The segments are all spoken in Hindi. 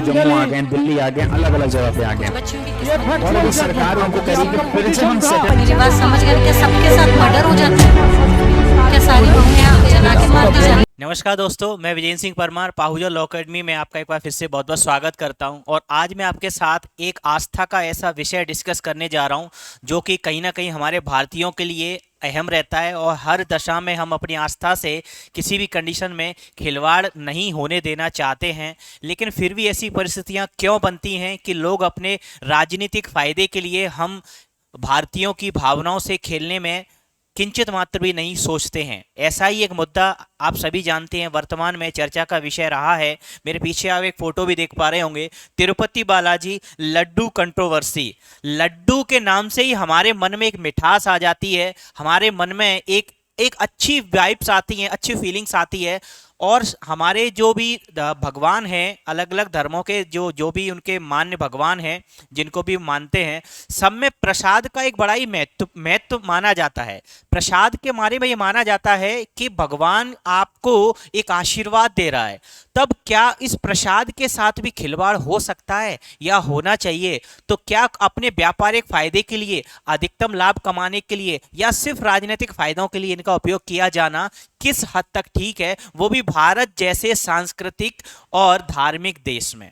जम्मू आ गए, दिल्ली आ गए, अलग अलग जगह पे आ गए और अभी सरकार उनको करेगी फिर से हम मेरी बात समझ गए क्या? सबके साथ मर्डर हो जाता है क्या? सारी बहुएं जला के मार दी जाती? नमस्कार दोस्तों, मैं विजेंद्र सिंह परमार पाहुजा लॉ अकेडमी में आपका एक बार फिर से बहुत बहुत स्वागत करता हूं। और आज मैं आपके साथ एक आस्था का ऐसा विषय डिस्कस करने जा रहा हूं जो कि कहीं ना कहीं हमारे भारतीयों के लिए अहम रहता है और हर दशा में हम अपनी आस्था से किसी भी कंडीशन में खिलवाड़ नहीं होने देना चाहते हैं। लेकिन फिर भी ऐसी परिस्थितियां क्यों बनती हैं कि लोग अपने राजनीतिक फायदे के लिए हम भारतीयों की भावनाओं से खेलने में किंचित मात्र भी नहीं सोचते हैं। ऐसा ही एक मुद्दा आप सभी जानते हैं वर्तमान में चर्चा का विषय रहा है। मेरे पीछे आप एक फोटो भी देख पा रहे होंगे, तिरुपति बालाजी लड्डू कंट्रोवर्सी। लड्डू के नाम से ही हमारे मन में एक मिठास आ जाती है, हमारे मन में एक अच्छी वाइब्स आती हैं, अच्छी फीलिंग्स आती है। और हमारे जो भी भगवान हैं, अलग अलग धर्मों के जो भी उनके मान्य भगवान हैं, जिनको भी मानते हैं, सब में प्रसाद का एक बड़ा ही महत्व माना जाता है। प्रसाद के बारे में ये माना जाता है कि भगवान आपको एक आशीर्वाद दे रहा है। तब क्या इस प्रसाद के साथ भी खिलवाड़ हो सकता है या होना चाहिए? तो क्या अपने व्यापारिक फायदे के लिए, अधिकतम लाभ कमाने के लिए या सिर्फ राजनीतिक फायदों के लिए इनका उपयोग किया जाना किस हद तक ठीक है, वो भी भारत जैसे सांस्कृतिक और धार्मिक देश में?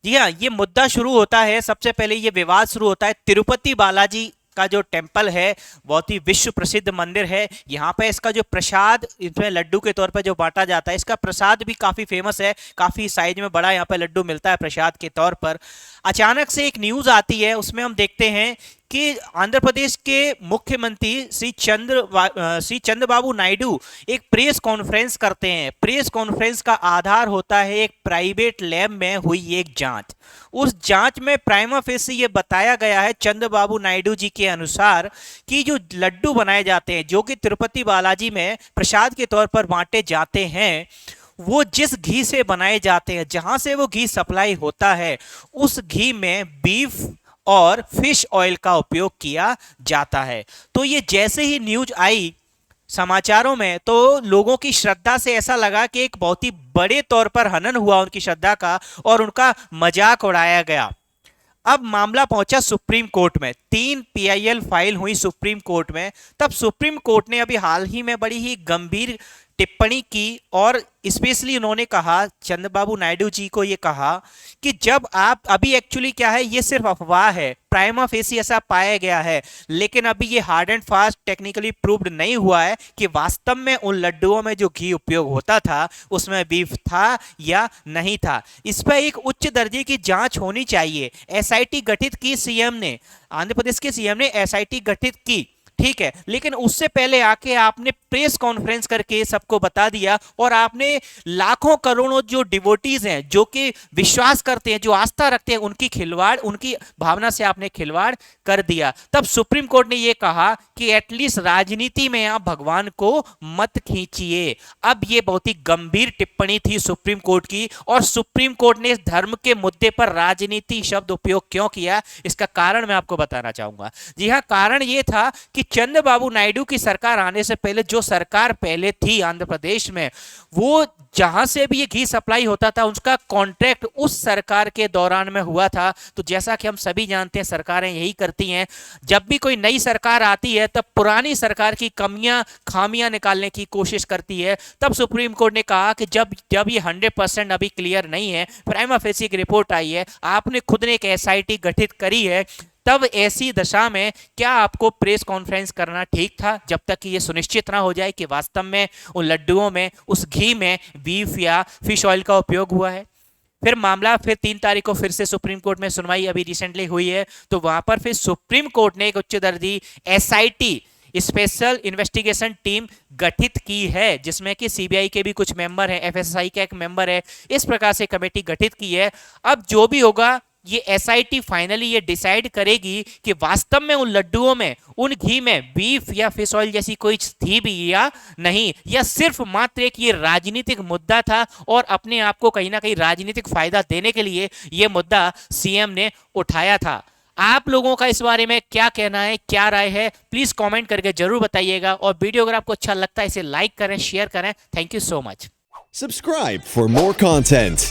जी हाँ, ये मुद्दा शुरू होता है, सबसे पहले ये विवाद शुरू होता है तिरुपति बालाजी का जो टेम्पल है, बहुत ही विश्व प्रसिद्ध मंदिर है। यहाँ पे इसका जो प्रसाद इसमें लड्डू के तौर पर जो बांटा जाता है, इसका प्रसाद भी काफ़ी फेमस है, काफ़ी साइज में बड़ा यहाँ पे लड्डू मिलता है प्रसाद के तौर पर। अचानक से एक न्यूज़ आती है, उसमें हम देखते हैं कि आंध्र प्रदेश के मुख्यमंत्री श्री चंद्रबाबू नायडू एक प्रेस कॉन्फ्रेंस करते हैं। प्रेस कॉन्फ्रेंस का आधार होता है एक प्राइवेट लैब में हुई एक जांच। उस जांच में प्राइमा फेसी ये बताया गया है चंद्रबाबू नायडू जी के अनुसार कि जो लड्डू बनाए जाते हैं, जो कि तिरुपति बालाजी में प्रसाद के तौर पर बांटे जाते हैं, वो जिस घी से बनाए जाते हैं, जहां से वो घी सप्लाई होता है, उस घी में बीफ और फिश ऑयल का उपयोग किया जाता है। तो ये जैसे ही न्यूज आई समाचारों में, तो लोगों की श्रद्धा से ऐसा लगा कि एक बहुत ही बड़े तौर पर हनन हुआ उनकी श्रद्धा का और उनका मजाक उड़ाया गया। अब मामला पहुंचा सुप्रीम कोर्ट में, 3 PIL फाइल हुई सुप्रीम कोर्ट में। तब सुप्रीम कोर्ट ने अभी हाल ही में बड़ी ही गंभीर टिप्पणी की और स्पेशली उन्होंने कहा, चंद्रबाबू नायडू जी को ये कहा कि जब आप अभी एक्चुअली क्या है, ये सिर्फ अफवाह है, प्राइमा फेसी ऐसा पाया गया है, लेकिन अभी ये hard and fast technically proved नहीं हुआ है कि वास्तव में उन लड्डुओं में जो घी उपयोग होता था उसमें बीफ था या नहीं था। इस पर एक उच्च दर्जे की जांच होनी चाहिए। SIT गठित की सीएम ने, आंध्र प्रदेश के सीएम ने SIT गठित की, ठीक है, लेकिन उससे पहले आके आपने प्रेस कॉन्फ्रेंस करके सबको बता दिया और आपने लाखों करोड़ों जो डिवोटीज हैं, जो कि विश्वास करते हैं, जो आस्था रखते हैं, उनकी खिलवाड़, उनकी भावना से आपने खिलवाड़ कर दिया। तब सुप्रीम कोर्ट ने यह कहा कि एटलीस्ट राजनीति में आप भगवान को मत खींचिए। अब ये बहुत ही गंभीर टिप्पणी थी सुप्रीम कोर्ट की, और सुप्रीम कोर्ट ने इस धर्म के मुद्दे पर राजनीति शब्द उपयोग क्यों किया, इसका कारण मैं आपको बताना चाहूंगा। जी हाँ, कारण यह था कि चंद्रबाबू नायडू की सरकार आने से पहले, जो सरकार पहले थी आंध्र प्रदेश में, वो जहां से भी ये घी सप्लाई होता था उसका कॉन्ट्रैक्ट उस सरकार के दौरान में हुआ था। तो जैसा कि हम सभी जानते हैं, सरकारें यही करती हैं, जब भी कोई नई सरकार आती है तब पुरानी सरकार की कमियां खामियां निकालने की कोशिश करती है। तब सुप्रीम कोर्ट ने कहा कि जब ये 100% अभी क्लियर नहीं है, प्राइमा फेसी की रिपोर्ट आई है, आपने खुद ने एक SIT गठित करी है, तब ऐसी दशा में क्या आपको प्रेस कॉन्फ्रेंस करना ठीक था, जब तक कि ये सुनिश्चित ना हो जाए कि वास्तव में उन लड्डुओं में, उस घी में बीफ या फिश ऑयल का उपयोग हुआ है। फिर मामला 3 तारीख को फिर से सुप्रीम कोर्ट में सुनवाई अभी रिसेंटली हुई है। तो वहां पर फिर सुप्रीम कोर्ट ने एक उच्च दर्जी SIT स्पेशल इन्वेस्टिगेशन टीम गठित की है, जिसमें कि CBI के भी कुछ मेंबर हैं, FSI का एक मेंबर है, इस प्रकार से कमेटी गठित की है। अब जो भी होगा, ये SIT फाइनली ये डिसाइड करेगी कि वास्तव में उन लड्डुओं में, उन घी में बीफ या फिश ऑयल जैसी कोई थी भी या नहीं, या सिर्फ मात्र एक ये राजनीतिक मुद्दा था और अपने आप को कहीं ना कहीं राजनीतिक फायदा देने के लिए ये मुद्दा सीएम ने उठाया था। आप लोगों का इस बारे में क्या कहना है, क्या राय है, प्लीज कमेंट करके जरूर बताइएगा। और वीडियो अगर आपको अच्छा लगता है इसे लाइक करें, शेयर करें। Thank you so much. Subscribe for more content.